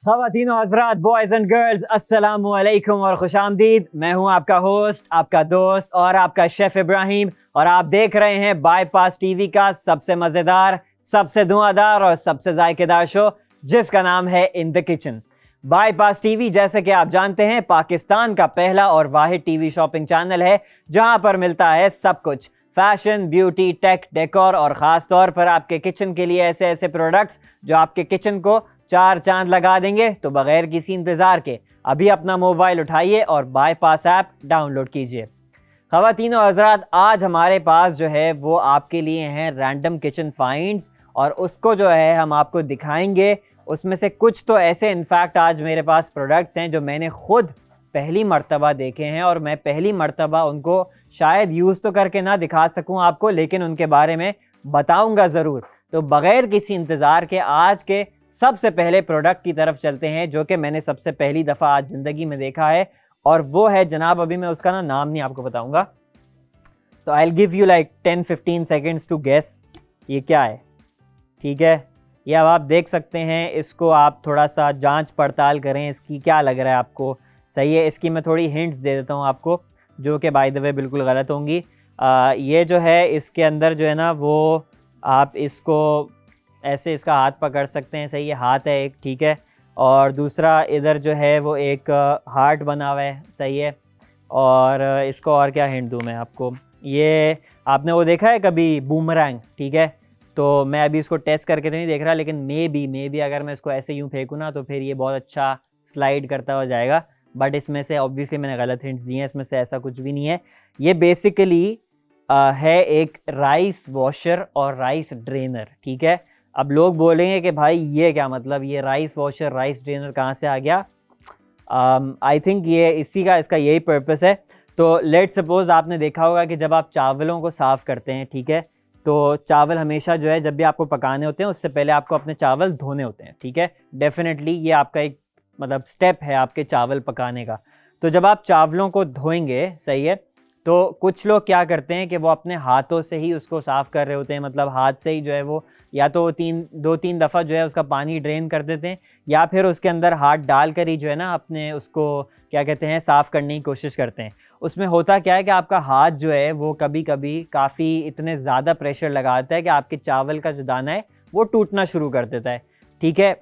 ख़वातीन और हज़रात, boys and girls, अस्सलामु अलैकुम और खुशामदीद। मैं हूं आपका होस्ट, आपका दोस्त और आपका शेफ़ इब्राहिम, और आप देख रहे हैं बाईपास टीवी का सबसे मज़ेदार, सबसे धुआंधार और सबसे जायकेदार शो, जिसका नाम है in the kitchen. Bypass TV, जैसे कि आप जानते हैं, पाकिस्तान का पहला और वाहिद टीवी शॉपिंग चैनल है जहां पर मिलता है सब कुछ, फैशन, ब्यूटी, टेक, डेकोर और ख़ास तौर पर आपके किचन के लिए ऐसे ऐसे प्रोडक्ट्स जो आपके किचन को चार चांद लगा देंगे। तो बगैर किसी इंतज़ार के अभी अपना मोबाइल उठाइए और बाईपास ऐप डाउनलोड कीजिए। ख़वातीन और हज़रात, आज हमारे पास जो है वो आपके लिए हैं रैंडम किचन फाइंड्स, और उसको जो है हम आपको दिखाएंगे। उसमें से कुछ तो ऐसे इनफैक्ट आज मेरे पास प्रोडक्ट्स हैं जो मैंने ख़ुद पहली मर्तबा देखे हैं, और मैं पहली मर्तबा उनको शायद यूज़ तो करके ना दिखा सकूं आपको, लेकिन उनके बारे में बताऊंगा ज़रूर। तो बग़ैर किसी इंतज़ार के आज के सबसे पहले प्रोडक्ट की तरफ चलते हैं, जो कि मैंने सबसे पहली दफ़ा आज ज़िंदगी में देखा है, और वो है जनाब, अभी मैं उसका नाम नहीं आपको बताऊंगा, तो I will give you like 10-15 seconds to guess ये क्या है। ठीक है, ये अब आप देख सकते हैं। इसको आप थोड़ा सा जांच पड़ताल करें, इसकी क्या लग रहा है आपको। सही है, इसकी मैं थोड़ी हिंट्स दे देता हूँ आपको, जो कि बाय द वे बिल्कुल गलत होंगी। ये जो है इसके अंदर जो है ना, वो आप इसको ऐसे इसका हाथ पकड़ सकते हैं। सही है, हाथ है एक, ठीक है, और दूसरा इधर जो है वो एक हार्ट बना हुआ है। सही है, और इसको और क्या हिंट दूँ मैं आपको। ये आपने वो देखा है कभी बूमरैंग? ठीक है, तो मैं अभी इसको टेस्ट करके तो नहीं देख रहा, लेकिन मे बी अगर मैं इसको ऐसे यूँ फेंकूँ ना, तो फिर ये बहुत अच्छा स्लाइड करता हुआ जाएगा। बट इसमें से ऑब्वियसली मैंने गलत हिंट्स दिए हैं, इसमें से ऐसा कुछ भी नहीं है। ये बेसिकली है एक राइस वॉशर और राइस ड्रेनर। ठीक है, अब लोग बोलेंगे कि भाई ये क्या मतलब, ये राइस वॉशर राइस ड्रेनर कहाँ से आ गया। आई थिंक ये इसका यही पर्पस है। तो लेट सपोज आपने देखा होगा कि जब आप चावलों को साफ़ करते हैं, ठीक है, तो चावल हमेशा जो है जब भी आपको पकाने होते हैं उससे पहले आपको अपने चावल धोने होते हैं। ठीक है, डेफिनेटली ये आपका एक मतलब स्टेप है आपके चावल पकाने का। तो जब आप चावलों को धोएंगे, सही है, तो कुछ लोग क्या करते हैं कि वो अपने हाथों से ही उसको साफ़ कर रहे होते हैं, मतलब हाथ से ही जो है वो या तो 2-3 दफ़ा जो है उसका पानी ड्रेन कर देते हैं, या फिर उसके अंदर हाथ डाल कर ही जो है ना अपने उसको क्या कहते हैं साफ़ करने की कोशिश करते हैं। उसमें होता क्या है कि आपका हाथ जो है वो कभी कभी काफ़ी इतने ज़्यादा प्रेशर लगाता है कि आपके चावल का जो दाना है वो टूटना शुरू कर देता है। ठीक है,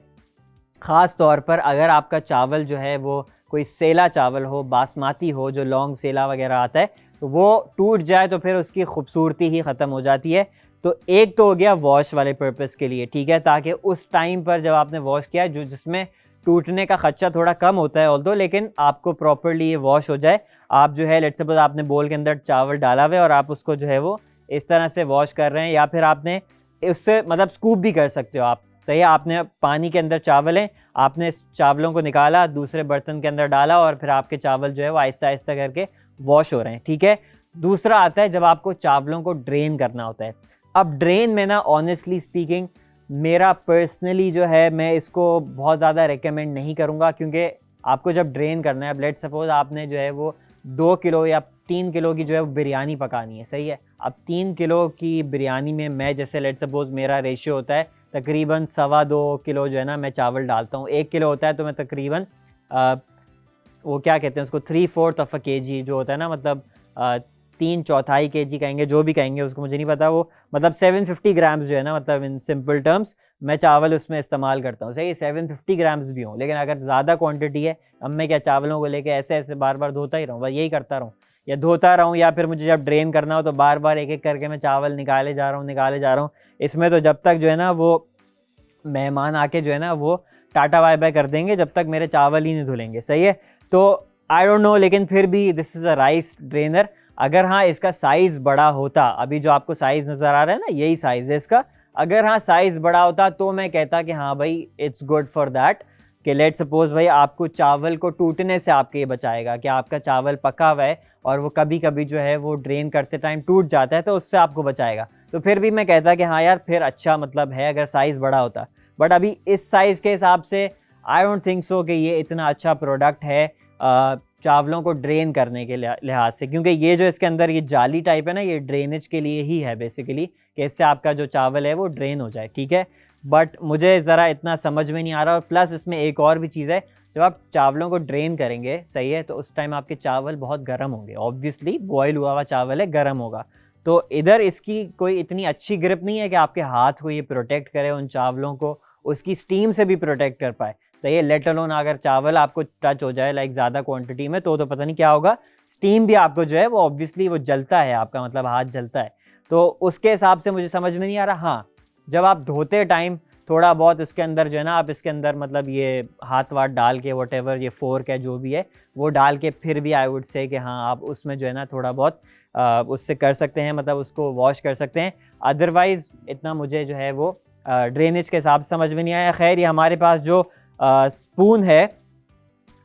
ख़ास तौर पर अगर आपका चावल जो है वो कोई सेला चावल हो, बासमती हो, जो लॉन्ग सेला वगैरह आता है, तो वो टूट जाए तो फिर उसकी खूबसूरती ही ख़त्म हो जाती है। तो एक तो हो गया वॉश वाले पर्पस के लिए, ठीक है, ताकि उस टाइम पर जब आपने वॉश किया जो जिसमें टूटने का खदशा थोड़ा कम होता है ऑल्दो, लेकिन आपको प्रॉपरली ये वॉश हो जाए। आप जो है लेट्स सपोज आपने बोल के अंदर चावल डाला हुआ है और आप उसको जो है वो इस तरह से वॉश कर रहे हैं, या फिर आपने उससे मतलब स्कूप भी कर सकते हो आप। सही है, आपने पानी के अंदर चावल हैं, आपने इस चावलों को निकाला, दूसरे बर्तन के अंदर डाला, और फिर आपके चावल जो है वो आहिस्ता आहिस्ता करके वॉश हो रहे हैं। ठीक है, दूसरा आता है जब आपको चावलों को ड्रेन करना होता है। अब ड्रेन में ना ऑनेस्टली स्पीकिंग मेरा पर्सनली जो है मैं इसको बहुत ज़्यादा रेकमेंड नहीं करूँगा, क्योंकि आपको जब ड्रेन करना है, अब लेट सपोज आपने जो है वो 2 किलो या 3 किलो की जो है वो बिरयानी पकानी है। सही है, अब 3 किलो की बिरयानी में मैं जैसे लेट सपोज मेरा रेशियो होता है तकरीबन 2.25 किलो जो है ना मैं चावल डालता हूँ। 1 किलो होता है तो मैं तकरीबन वो क्या कहते हैं उसको 3/4 ऑफ अ केजी जो होता है ना, मतलब 3/4 केजी कहेंगे, जो भी कहेंगे उसको, मुझे नहीं पता, वो मतलब 750 ग्राम्स जो है ना, मतलब इन सिंपल टर्म्स मैं चावल उसमें इस्तेमाल करता हूँ। सही, 750 ग्राम्स भी हों, लेकिन अगर ज़्यादा क्वांटिटी है, अब मैं क्या चावलों को लेके ऐसे ऐसे बार बार धोता ही रहूँ, बस यही करता रहूँ, या धोता रहूँ, या फिर मुझे जब ड्रेन करना हो तो बार बार एक एक करके मैं चावल निकाले जा रहा हूँ। इसमें तो जब तक जो है ना वो मेहमान आके जो है ना वो टाटा बाय बाय कर देंगे, जब तक मेरे चावल ही नहीं धुलेंगे। सही है, तो आई डोंट नो, लेकिन फिर भी this is a rice drainer. अगर हाँ इसका साइज़ बड़ा होता, अभी जो आपको साइज़ नज़र आ रहा है ना, यही साइज़ है इसका, अगर हाँ साइज़ बड़ा होता तो मैं कहता कि हाँ भाई इट्स गुड फॉर दैट, कि लेट सपोज भाई आपको चावल को टूटने से आपके ये बचाएगा कि आपका चावल पका हुआ है और वो कभी कभी जो है वो ड्रेन करते टाइम टूट जाता है, तो उससे आपको बचाएगा। तो फिर भी मैं कहता कि हाँ यार फिर अच्छा मतलब है अगर साइज़ बड़ा होता, बट अभी इस साइज़ के हिसाब से आई डोंट थिंक सो कि ये इतना अच्छा प्रोडक्ट है। चावलों को ड्रेन करने के लिहाज से, क्योंकि ये जो इसके अंदर ये जाली टाइप है ना, ये ड्रेनेज के लिए ही है बेसिकली, कि इससे आपका जो चावल है वो ड्रेन हो जाए, ठीक है। बट मुझे ज़रा इतना समझ में नहीं आ रहा। और प्लस इसमें एक और भी चीज़ है, जब आप चावलों को ड्रेन करेंगे, सही है, तो उस टाइम आपके चावल बहुत गर्म होंगे, ऑब्वियसली बॉयल हुआ हुआ चावल है, गर्म होगा। तो इधर इसकी कोई इतनी अच्छी ग्रिप नहीं है कि आपके हाथ को ये प्रोटेक्ट करे, उन चावलों को उसकी स्टीम से भी प्रोटेक्ट कर पाए, सही है। लेट अलोन अगर चावल आपको टच हो जाए लाइक ज़्यादा क्वांटिटी में, तो पता नहीं क्या होगा, स्टीम भी आपको जो है वो ऑब्वियसली वो जलता है, आपका मतलब हाथ जलता है। तो उसके हिसाब से मुझे समझ में नहीं आ रहा। हाँ, जब आप धोते टाइम थोड़ा बहुत इसके अंदर जो है ना, आप इसके अंदर मतलब ये हाथ वाथ डाल के, वट एवर ये फोर्क है जो भी है वो डाल के, फिर भी आई वुड से कि हाँ आप उसमें जो है ना थोड़ा बहुत उससे कर सकते हैं, मतलब उसको वॉश कर सकते हैं। अदरवाइज़ इतना मुझे जो है वो ड्रेनेज के हिसाब से समझ में नहीं आया। खैर, ये हमारे पास जो स्पून है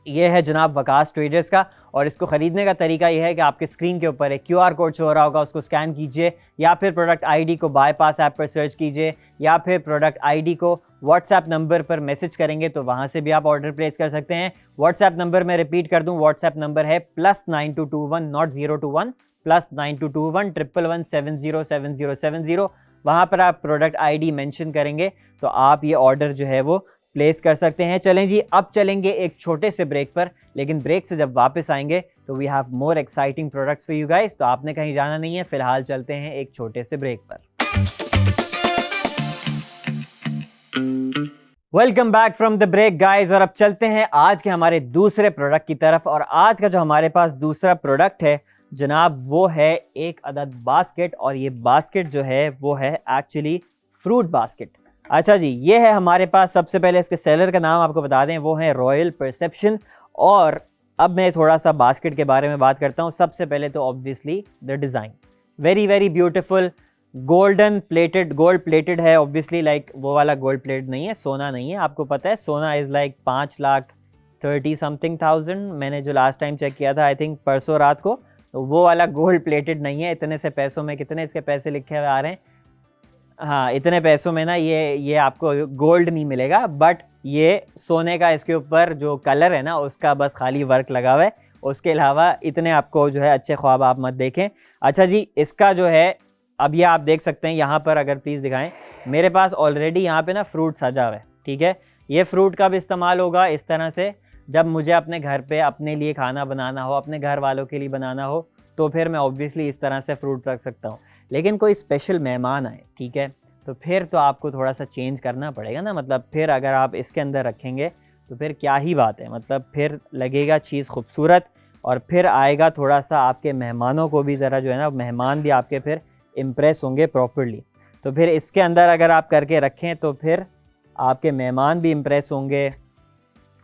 ये है जनाब वकास ट्रेडर्स का, और इसको ख़रीदने का तरीका ये है कि आपके स्क्रीन के ऊपर एक QR कोड शो हो रहा होगा, उसको स्कैन कीजिए, या फिर प्रोडक्ट आईडी को बाईपास ऐप पर सर्च कीजिए, या फिर प्रोडक्ट आईडी को व्हाट्सएप नंबर पर मैसेज करेंगे तो वहाँ से भी आप ऑर्डर प्लेस कर सकते हैं। व्हाट्सएप नंबर मैं रिपीट कर दूँ, व्हाट्सएप नंबर है +9221 नॉट 021 +9221 111 707070। वहाँ पर आप प्रोडक्ट आईडी मेंशन करेंगे तो आप ये ऑर्डर जो है वो प्लेस कर सकते हैं। चलें जी, अब चलेंगे एक छोटे से ब्रेक पर, लेकिन ब्रेक से जब वापस आएंगे तो we have more exciting products for you guys, तो आपने कहीं जाना नहीं है। फिलहाल चलते हैं एक छोटे से ब्रेक पर। Welcome back from the break guys, और अब चलते हैं आज के हमारे दूसरे प्रोडक्ट की तरफ। और आज का जो हमारे पास दूसरा प्रोडक्ट है जनाब, वो है एक अदद बास्केट, और ये बास्केट जो है वो है एक्चुअली फ्रूट बास्केट। अच्छा जी, ये है हमारे पास। सबसे पहले इसके सेलर का नाम आपको बता दें, वो है रॉयल परसेप्शन। और अब मैं थोड़ा सा बास्केट के बारे में बात करता हूँ। सबसे पहले तो obviously the design, very very beautiful, gold plated है ऑब्वियसली, लाइक वो वाला गोल्ड प्लेटेड नहीं है, सोना नहीं है। आपको पता है सोना इज़ लाइक 5,30,000 मैंने जो लास्ट टाइम चेक किया था, आई थिंक परसों रात को, तो वो वाला गोल्ड प्लेटेड नहीं है। इतने से पैसों में कितने इसके पैसे लिखे हुए आ रहे हैं, हाँ इतने पैसों में ना ये आपको गोल्ड नहीं मिलेगा, बट ये सोने का इसके ऊपर जो कलर है ना उसका बस खाली वर्क लगा हुआ है। उसके अलावा इतने आपको जो है अच्छे ख्वाब आप मत देखें। अच्छा जी, इसका जो है अब ये आप देख सकते हैं यहाँ पर, अगर प्लीज़ दिखाएं, मेरे पास ऑलरेडी यहाँ पे ना फ्रूट सजा हुआ है, ठीक है। ये फ्रूट का भी इस्तेमाल होगा इस तरह से, जब मुझे अपने घर पे अपने लिए खाना बनाना हो, अपने घर वालों के लिए बनाना हो, तो फिर मैं ऑब्वियसली इस तरह से फ्रूट रख सकता हूँ। लेकिन कोई स्पेशल मेहमान आए, ठीक है, तो फिर तो आपको थोड़ा सा चेंज करना पड़ेगा ना, मतलब फिर अगर आप इसके अंदर रखेंगे तो फिर क्या ही बात है, मतलब फिर लगेगा चीज़ खूबसूरत, और फिर आएगा थोड़ा सा आपके मेहमानों को भी ज़रा जो है ना, मेहमान भी आपके फिर इम्प्रेस होंगे प्रॉपर्ली। तो फिर इसके अंदर अगर आप करके रखें तो फिर आपके मेहमान भी इम्प्रेस होंगे,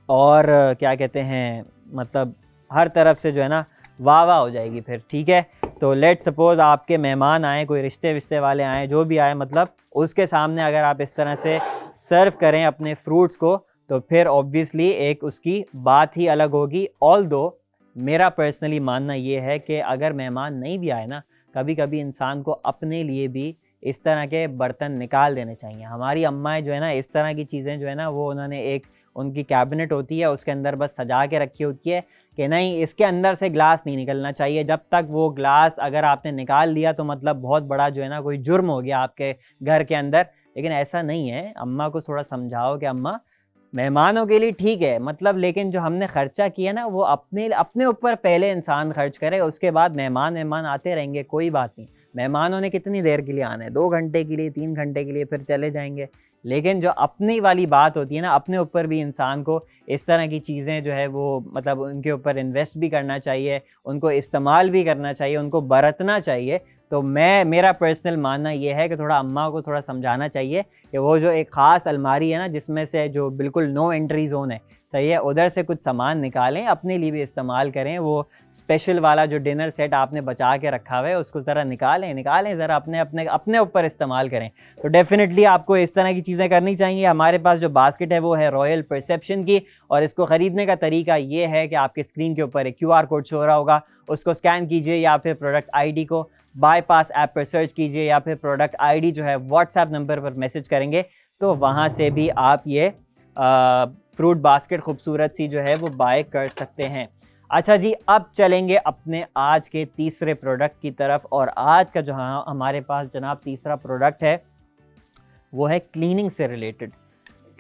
और क्या कहते हैं, मतलब हर तरफ से जो है ना वाह वाह हो जाएगी फिर, ठीक है। तो लेट सपोज आपके मेहमान आए, कोई रिश्ते विश्ते वाले आए, जो भी आए, मतलब उसके सामने अगर आप इस तरह से सर्व करें अपने फ्रूट्स को, तो फिर ऑब्वियसली एक उसकी बात ही अलग होगी। ऑल्दो मेरा पर्सनली मानना ये है कि अगर मेहमान नहीं भी आए ना, कभी कभी इंसान को अपने लिए भी इस तरह के बर्तन निकाल देने चाहिए। हमारी अम्माएं जो है ना, इस तरह की चीज़ें जो है ना, वो उन्होंने एक उनकी कैबिनेट होती है, उसके अंदर बस सजा के रखी होती है कि नहीं इसके अंदर से ग्लास नहीं निकलना चाहिए। जब तक वो ग्लास अगर आपने निकाल लिया तो मतलब बहुत बड़ा जो है ना कोई जुर्म हो गया आपके घर के अंदर। लेकिन ऐसा नहीं है, अम्मा को थोड़ा समझाओ कि अम्मा मेहमानों के लिए ठीक है, मतलब लेकिन जो हमने खर्चा किया ना वो अपने ऊपर पहले इंसान खर्च करे, उसके बाद मेहमान आते रहेंगे, कोई बात नहीं। मेहमानों ने कितनी देर के लिए आना है, 2 घंटे के लिए, 3 घंटे के लिए, फिर चले जाएंगे। लेकिन जो अपनी वाली बात होती है ना, अपने ऊपर भी इंसान को इस तरह की चीज़ें जो है वो मतलब उनके ऊपर इन्वेस्ट भी करना चाहिए, उनको इस्तेमाल भी करना चाहिए, उनको बरतना चाहिए। तो मेरा पर्सनल मानना ये है कि थोड़ा अम्मा को थोड़ा समझाना चाहिए कि वो जो एक ख़ास अलमारी है ना, जिसमें से जो बिल्कुल नो एंट्री जोन है, सही है, उधर से कुछ सामान निकालें, अपने लिए भी इस्तेमाल करें। वो स्पेशल वाला जो डिनर सेट आपने बचा के रखा हुआ है उसको ज़रा निकालें ज़रा, अपने ऊपर इस्तेमाल करें। तो डेफिनेटली आपको इस तरह की चीज़ें करनी चाहिए। हमारे पास जो बास्केट है वो है रॉयल परसेप्शन की, और इसको ख़रीदने का तरीका ये है कि आपके स्क्रीन के ऊपर एक QR कोड शो हो रहा होगा, उसको स्कैन कीजिए, या फिर प्रोडक्ट ID को बाईपास ऐप पर सर्च कीजिए, या फिर प्रोडक्ट ID जो है व्हाट्सएप नंबर पर मैसेज करेंगे, तो वहाँ से भी आप ये फ्रूट बास्केट खूबसूरत सी जो है वो बाय कर सकते हैं। अच्छा जी, अब चलेंगे अपने आज के तीसरे प्रोडक्ट की तरफ। और आज का जो हमारे पास जनाब तीसरा प्रोडक्ट है वो है क्लीनिंग से रिलेटेड।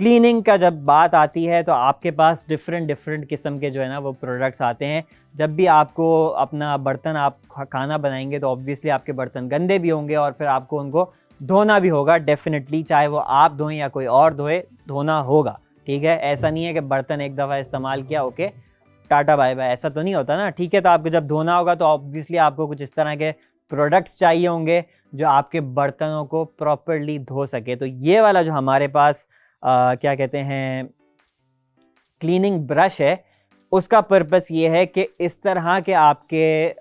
क्लीनिंग का जब बात आती है तो आपके पास डिफरेंट किस्म के जो है ना वो प्रोडक्ट्स आते हैं। जब भी आपको अपना बर्तन आप खाना बनाएंगे तो ऑब्वियसली आपके बर्तन गंदे भी होंगे और फिर आपको उनको धोना भी होगा डेफिनेटली, चाहे वो आप धोएं या कोई और धोए, धोना होगा। ठीक है, ऐसा नहीं है कि बर्तन एक दफ़ा इस्तेमाल किया ओके टाटा बाय बाय, ऐसा तो नहीं होता ना। ठीक है, तो आपको जब धोना होगा तो ऑब्वियसली आपको कुछ इस तरह के प्रोडक्ट्स चाहिए होंगे जो आपके बर्तनों को प्रॉपरली धो सके। तो ये वाला जो हमारे पास क्या कहते हैं क्लीनिंग ब्रश है, उसका पर्पस ये है कि इस तरह के आपके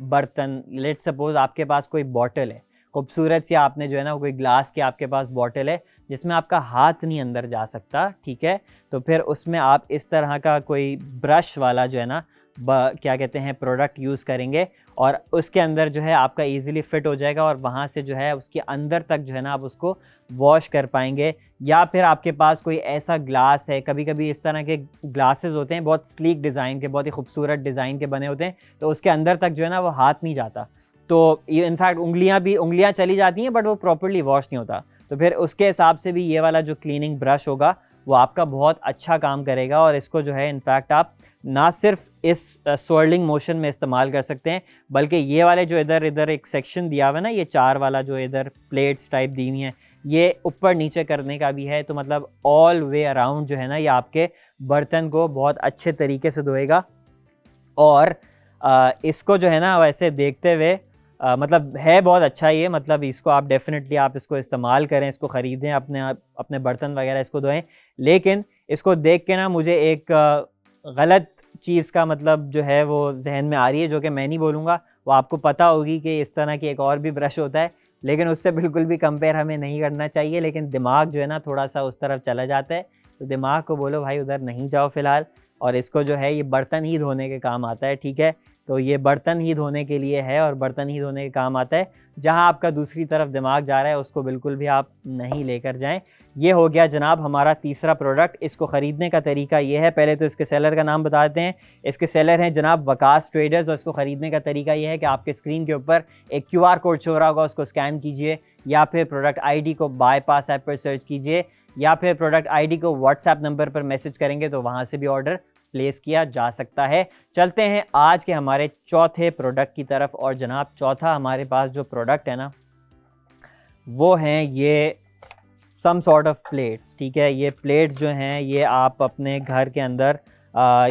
बर्तन, लेट सपोज आपके पास कोई बॉटल है खूबसूरत सी, आपने जो है ना कोई ग्लास की आपके पास बॉटल है जिसमें आपका हाथ नहीं अंदर जा सकता। ठीक है, तो फिर उसमें आप इस तरह का कोई ब्रश वाला जो है ना क्या कहते हैं प्रोडक्ट यूज़ करेंगे और उसके अंदर जो है आपका इजीली फिट हो जाएगा और वहाँ से जो है उसके अंदर तक जो है ना आप उसको वॉश कर पाएंगे। या फिर आपके पास कोई ऐसा ग्लास है, कभी कभी इस तरह के ग्लासेस होते हैं बहुत स्लीक डिज़ाइन के, बहुत ही खूबसूरत डिज़ाइन के बने होते हैं, तो उसके अंदर तक जो है ना वो हाथ नहीं जाता, तो ये इनफैक्ट उंगलियां चली जाती हैं बट वो प्रॉपर्ली वॉश नहीं होता। तो फिर उसके हिसाब से भी ये वाला जो क्लीनिंग ब्रश होगा वो आपका बहुत अच्छा काम करेगा। और इसको जो है इनफैक्ट आप ना सिर्फ इस स्वर्लिंग मोशन में इस्तेमाल कर सकते हैं, बल्कि ये वाले जो इधर एक सेक्शन दिया हुआ है ना, ये 4 वाला जो इधर प्लेट्स टाइप दी हुई हैं, ये ऊपर नीचे करने का भी है। तो मतलब ऑल वे अराउंड जो है ना ये आपके बर्तन को बहुत अच्छे तरीके से धोएगा। और इसको जो है ना वैसे देखते हुए मतलब है बहुत अच्छा ये, मतलब इसको आप डेफिनेटली आप इसको इस्तेमाल करें, इसको ख़रीदें, अपने बर्तन वगैरह इसको धोएं। लेकिन इसको देख के ना मुझे एक गलत चीज़ का मतलब जो है वो जहन में आ रही है, जो कि मैं नहीं बोलूँगा, वो आपको पता होगी कि इस तरह की एक और भी ब्रश होता है, लेकिन उससे बिल्कुल भी कंपेयर हमें नहीं करना चाहिए। लेकिन दिमाग जो है ना थोड़ा सा उस तरफ चला जाता है, तो दिमाग को बोलो भाई उधर नहीं जाओ फ़िलहाल। और इसको जो है ये बर्तन ही धोने के काम आता है। ठीक है, तो ये बर्तन ही धोने के लिए है और बर्तन ही धोने के काम आता है। जहां आपका दूसरी तरफ दिमाग जा रहा है उसको बिल्कुल भी आप नहीं लेकर जाएं। ये हो गया जनाब हमारा तीसरा प्रोडक्ट। इसको ख़रीदने का तरीका ये है, पहले तो इसके सेलर का नाम बताते हैं। इसके सेलर हैं जनाब वकास ट्रेडर्स। और इसको ख़रीदने का तरीका ये है कि आपके स्क्रीन के ऊपर एक QR कोड शो रहा होगा, उसको स्कैन कीजिए, या फिर प्रोडक्ट ID को बाईपास ऐप पर सर्च कीजिए, या फिर प्रोडक्ट ID को WhatsApp नंबर पर मैसेज करेंगे तो वहाँ से भी ऑर्डर प्लेस किया जा सकता है। चलते हैं आज के हमारे चौथे प्रोडक्ट की तरफ। और जनाब चौथा हमारे पास जो प्रोडक्ट है ना वो हैं ये सम सॉर्ट ऑफ प्लेट्स। ठीक है, ये प्लेट्स जो हैं ये आप अपने घर के अंदर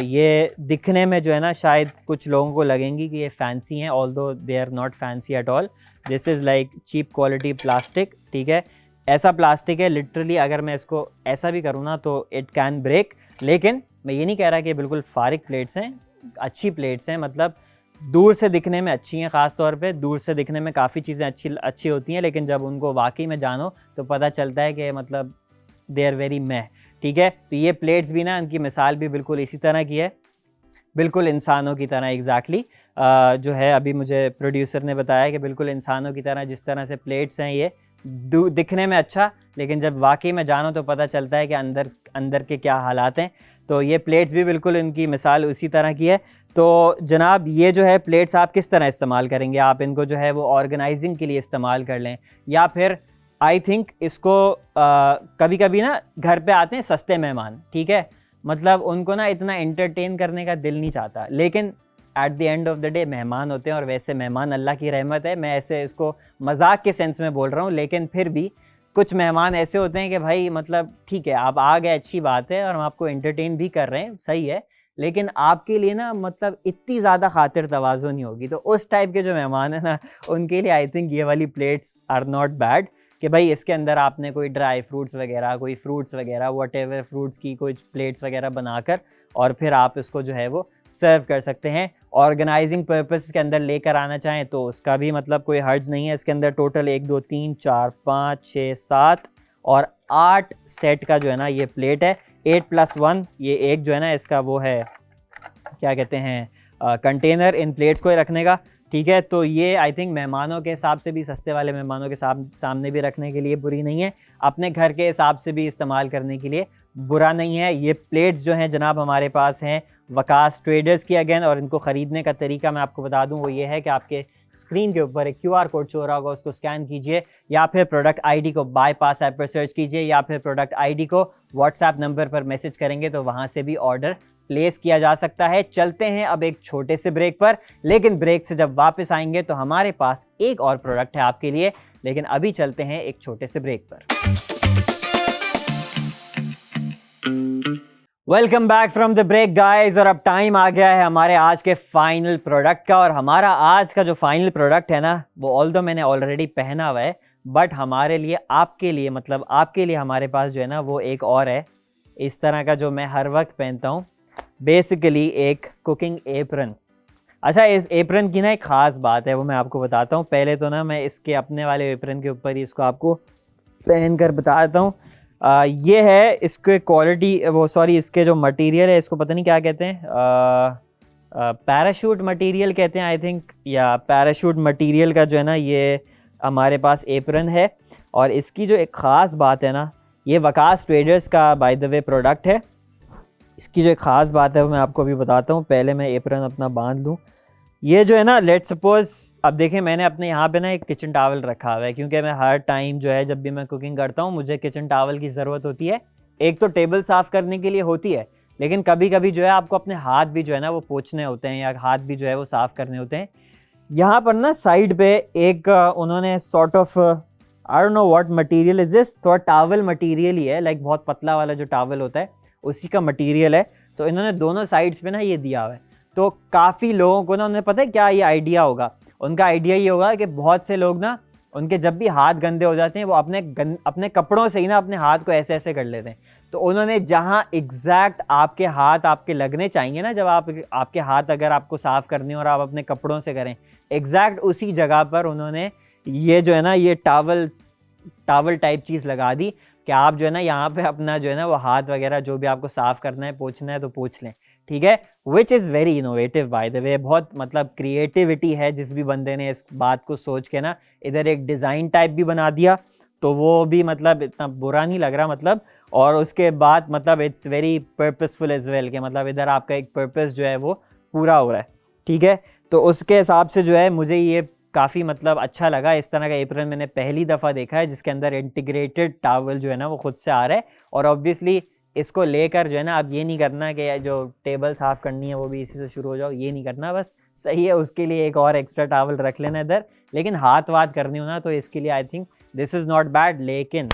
ये दिखने में जो है ना शायद कुछ लोगों को लगेंगी कि ये फैंसी हैं, although they are not fancy at all. This is like cheap quality plastic. ठीक है, ऐसा प्लास्टिक है लिटरली अगर मैं इसको ऐसा भी करूँ ना तो इट कैन ब्रेक। लेकिन मैं ये नहीं कह रहा कि बिल्कुल फारिक प्लेट्स हैं, अच्छी प्लेट्स हैं, मतलब दूर से दिखने में अच्छी हैं। ख़ास तौर पे दूर से दिखने में काफ़ी चीज़ें अच्छी होती हैं, लेकिन जब उनको वाकई में जानो तो पता चलता है कि मतलब दे आर वेरी मैह। ठीक है, तो ये प्लेट्स भी ना, इनकी मिसाल भी बिल्कुल इसी तरह की है, बिल्कुल इंसानों की तरह एग्जैक्टली जो है अभी मुझे प्रोड्यूसर ने बताया कि बिल्कुल इंसानों की तरह जिस तरह से प्लेट्स हैं ये दिखने में अच्छा, लेकिन जब वाकई में जानो तो पता चलता है कि अंदर के क्या हालात हैं। तो ये प्लेट्स भी बिल्कुल इनकी मिसाल उसी तरह की है। तो जनाब ये जो है प्लेट्स आप किस तरह इस्तेमाल करेंगे, आप इनको जो है वो ऑर्गेनाइजिंग के लिए इस्तेमाल कर लें, या फिर आई थिंक इसको कभी कभी ना घर पे आते हैं सस्ते मेहमान। ठीक है, मतलब उनको ना इतना एंटरटेन करने का दिल नहीं चाहता, लेकिन at the end of the day मेहमान होते हैं। और वैसे मेहमान अल्लाह की रहमत है, मैं ऐसे इसको मजाक के सेंस में बोल रहा हूँ, लेकिन फिर भी कुछ मेहमान ऐसे होते हैं कि भाई मतलब ठीक है आप आ गए अच्छी बात है और हम आपको एंटरटेन भी कर रहे हैं, सही है, लेकिन आपके लिए ना मतलब इतनी ज़्यादा खातिर तवाज़ुन नहीं होगी। तो उस टाइप के जो मेहमान है ना उनके लिए आई थिंक ये वाली प्लेट्स आर नॉट बैड, कि भाई इसके अंदर आपने कोई ड्राई फ्रूट्स वगैरह, कोई फ्रूट्स वगैरह, व्हाटएवर फ्रूट्स की कोई प्लेट्स वगैरह बनाकर और फिर आप इसको जो है वो सर्व कर सकते हैं। ऑर्गेनाइजिंग पर्पस के अंदर लेकर आना चाहें तो उसका भी मतलब कोई हर्ज नहीं है। इसके अंदर टोटल 1 2 3 4 5 6 7 और 8 सेट का जो है ना ये प्लेट है। 8+1 ये एक जो है ना इसका वो है क्या कहते हैं कंटेनर इन प्लेट्स को रखने का। ठीक है, तो ये आई थिंक मेहमानों के हिसाब से भी, सस्ते वाले मेहमानों के सामने भी रखने के लिए बुरी नहीं है, अपने घर के हिसाब से भी इस्तेमाल करने के लिए बुरा नहीं है। ये प्लेट्स जो हैं जनाब हमारे पास हैं वकास ट्रेडर्स की अगेन, और इनको ख़रीदने का तरीका मैं आपको बता दूं, वो ये है कि आपके स्क्रीन के ऊपर एक QR कोड शो रहा होगा, उसको स्कैन कीजिए, या फिर प्रोडक्ट आईडी को बाईपास ऐप पर सर्च कीजिए, या फिर प्रोडक्ट आईडी को व्हाट्सएप नंबर पर मैसेज करेंगे तो वहाँ से भी ऑर्डर प्लेस किया जा सकता है। चलते हैं अब एक छोटे से ब्रेक पर, लेकिन ब्रेक से जब वापस आएंगे तो हमारे पास एक और प्रोडक्ट है आपके लिए, लेकिन अभी चलते हैं एक छोटे से ब्रेक पर। Welcome back from the break guys, और अब टाइम आ गया है हमारे आज के फाइनल प्रोडक्ट का। और हमारा आज का जो फाइनल प्रोडक्ट है ना, वो ऑल्दो मैंने ऑलरेडी पहना हुआ है, बट हमारे लिए, आपके लिए, मतलब आपके लिए हमारे पास जो है ना वो एक और है, इस तरह का जो मैं हर वक्त पहनता हूँ, बेसिकली एक कुकिंग एप्रन। अच्छा, इस एप्रन की ना एक ख़ास बात है, वो मैं आपको बताता हूँ। पहले तो ना मैं इसके अपने वाले एप्रन के ऊपर ही इसको आपको पहन कर बता देता हूँ। ये है इसके क्वालिटी, वो सॉरी इसके जो मटेरियल है, इसको पता नहीं क्या कहते हैं, पैराशूट मटेरियल कहते हैं आई थिंक, या पैराशूट मटेरियल का जो है ना ये हमारे पास एप्रन है। और इसकी जो एक ख़ास बात है ना, ये वकास ट्रेडर्स का बाय द वे प्रोडक्ट है। इसकी जो एक ख़ास बात है वो मैं आपको अभी बताता हूँ। पहले मैं एप्रन अपना बांध लूँ। ये जो है ना, लेट सपोज़, अब देखें मैंने अपने यहाँ पे ना एक किचन टावल रखा हुआ है, क्योंकि मैं हर टाइम जो है जब भी मैं कुकिंग करता हूँ मुझे किचन टावल की ज़रूरत होती है। एक तो टेबल साफ़ करने के लिए होती है, लेकिन कभी कभी जो है आपको अपने हाथ भी जो है ना वो पोंछने होते हैं, या हाथ भी जो है वो साफ़ करने होते हैं। यहाँ पर ना साइड पे एक उन्होंने sort of, I don't know what material is this, थोड़ा टावल मटेरियल ही है, लाइक बहुत पतला वाला जो टावल होता है उसी का मटेरियल है। तो इन्होंने दोनों साइड्स पे ना ये दिया हुआ है। तो काफ़ी लोगों को ना, उन्हें पता है क्या ये आइडिया होगा, उनका आइडिया ये होगा कि बहुत से लोग ना, उनके जब भी हाथ गंदे हो जाते हैं वो अपने कपड़ों से ही ना अपने हाथ को ऐसे ऐसे कर लेते हैं। तो उन्होंने जहाँ एग्जैक्ट आपके हाथ आपके लगने चाहिए ना, जब आपके हाथ अगर आपको साफ़ करने और आप अपने कपड़ों से करें, एग्जैक्ट उसी जगह पर उन्होंने ये जो है ना ये टावल टाइप चीज़ लगा दी कि आप जो है ना यहाँ पे अपना जो है ना वो हाथ वगैरह जो भी आपको साफ़ करना है, पोंछना है तो पोंछ लें, ठीक है। Which is very innovative by the way, बहुत मतलब क्रिएटिविटी है जिस भी बंदे ने इस बात को सोच के ना इधर एक डिज़ाइन टाइप भी बना दिया, तो वो भी मतलब इतना बुरा नहीं लग रहा मतलब। और उसके बाद मतलब it's very purposeful as well, के मतलब इधर आपका एक पर्पस जो है वो पूरा हो रहा है, ठीक है। तो उसके हिसाब से जो है मुझे ये काफ़ी मतलब अच्छा लगा। इस तरह का एप्रन मैंने पहली दफ़ा देखा है जिसके अंदर इंटीग्रेटेड टावल जो है ना वो खुद से आ रहा है। और ऑब्वियसली इसको लेकर जो है ना अब ये नहीं करना कि जो टेबल साफ़ करनी है वो भी इसी से शुरू हो जाओ, ये नहीं करना, बस सही है उसके लिए एक और एक्स्ट्रा टावल रख लेना इधर। लेकिन हाथ वाथ करनी हो ना तो इसके लिए I think this is not bad. लेकिन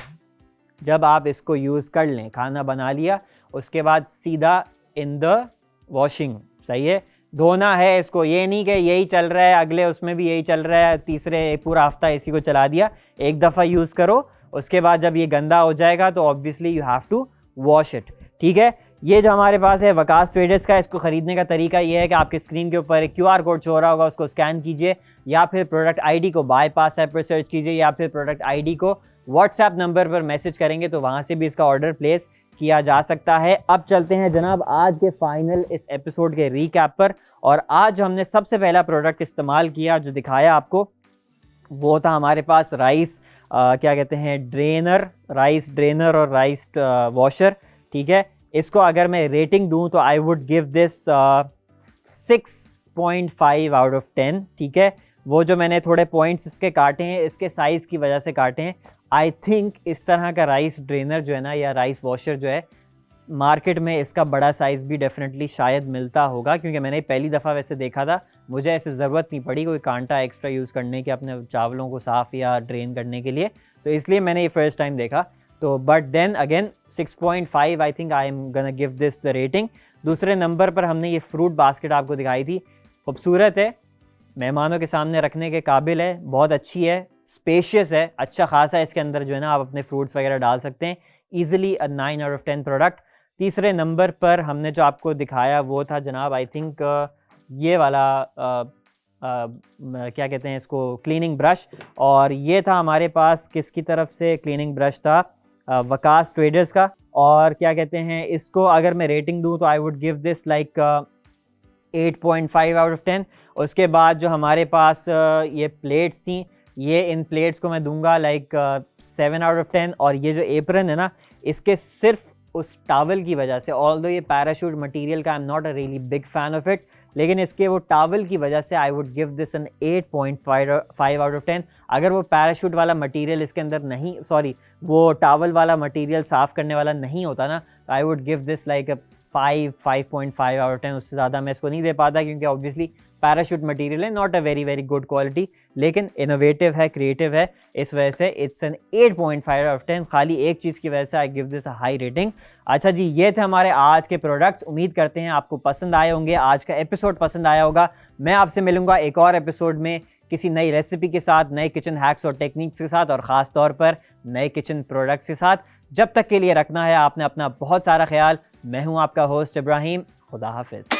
जब आप इसको यूज़ कर लें, खाना बना लिया, उसके बाद सीधा इन द वॉशिंग, सही है, धोना है इसको। ये नहीं कि यही चल रहा है, अगले उसमें भी यही चल रहा है, तीसरे पूरा हफ्ता इसी को चला दिया। एक दफ़ा यूज़ करो, उसके बाद जब ये गंदा हो जाएगा तो obviously you have to wash it, ठीक है। ये जो हमारे पास है वकास ट्रेडर्स का, इसको ख़रीदने का तरीका ये है कि आपके स्क्रीन के ऊपर एक QR कोड शो रहा होगा, उसको स्कैन कीजिए, या फिर प्रोडक्ट आईडी को बाईपास ऐप पर सर्च कीजिए, या फिर प्रोडक्ट आईडी को व्हाट्सएप नंबर पर मैसेज करेंगे तो वहाँ से भी इसका ऑर्डर प्लेस किया जा सकता है। अब चलते हैं जनाब आज के फाइनल इस एपिसोड के रीकैप पर। और आज जो हमने सबसे पहला प्रोडक्ट इस्तेमाल किया, जो दिखाया आपको, वो था हमारे पास राइस क्या कहते हैं, राइस ड्रेनर और राइस वॉशर, ठीक है। इसको अगर मैं रेटिंग दूं तो आई would give this 6.5 out of 10, ठीक है। वो जो मैंने थोड़े पॉइंट्स इसके काटे हैं, इसके साइज़ की वजह से काटे हैं। आई थिंक इस तरह का राइस ड्रेनर जो है ना, या राइस वॉशर जो है, मार्केट में इसका बड़ा साइज़ भी डेफिनेटली शायद मिलता होगा, क्योंकि मैंने पहली दफ़ा वैसे देखा था। मुझे ऐसे ज़रूरत नहीं पड़ी कोई कांटा एक्स्ट्रा यूज़ करने की अपने चावलों को साफ़ या ड्रेन करने के लिए, तो इसलिए मैंने ये फर्स्ट टाइम देखा। तो but then again 6.5 I think I am gonna give this the rating. दूसरे नंबर पर हमने ये फ्रूट बास्केट आपको दिखाई थी, खूबसूरत है, मेहमानों के सामने रखने के काबिल है, बहुत अच्छी है, स्पेशियस है, अच्छा खासा है। इसके अंदर जो है ना आप अपने फ्रूट्स वगैरह डाल सकते हैं, easily a 9 out of 10 product. तीसरे नंबर पर हमने जो आपको दिखाया वो था जनाब आई थिंक ये वाला क्या कहते हैं इसको, क्लीनिंग ब्रश। और ये था हमारे पास किसकी तरफ से क्लीनिंग ब्रश था, वकास ट्रेडर्स का। और क्या कहते हैं इसको अगर मैं रेटिंग दूं तो आई would give this like 8.5 out of 10। उसके बाद जो हमारे पास ये प्लेट्स थी, ये इन प्लेट्स को मैं दूंगा लाइक 7 आउट ऑफ 10। और ये जो एप्रन है ना, इसके सिर्फ उस टावल की वजह से, ऑल्दो ये पैराशूट मटेरियल का I am not a really big fan of it, लेकिन इसके वो टावल की वजह से I would give this an 8.5 out of 10। अगर वो पैराशूट वाला मटेरियल इसके अंदर नहीं, सॉरी वो टावल वाला मटेरियल साफ़ करने वाला नहीं होता ना, तो आई would give this like a 5.5 out of 10। उससे ज़्यादा मैं इसको नहीं दे पाता क्योंकि ऑब्वियसली पैराशूट मटेरियल है, not a very very good quality, लेकिन इनोवेटिव है, क्रिएटिव है, इस वजह से इट्स एन 8.5 आउट ऑफ 10। खाली एक चीज़ की वजह से I give this a high rating. अच्छा जी, ये थे हमारे आज के प्रोडक्ट्स। उम्मीद करते हैं आपको पसंद आए होंगे, आज का एपिसोड पसंद आया होगा। मैं आपसे मिलूंगा एक और एपिसोड में किसी नई रेसिपी के साथ, नए किचन हैक्स और टेक्निक्स के साथ, और ख़ास तौर पर नए किचन प्रोडक्ट्स के साथ। जब तक के लिए रखना है आपने अपना बहुत सारा ख्याल। मैं हूँ आपका होस्ट इब्राहिम। खुदा हाफिज़।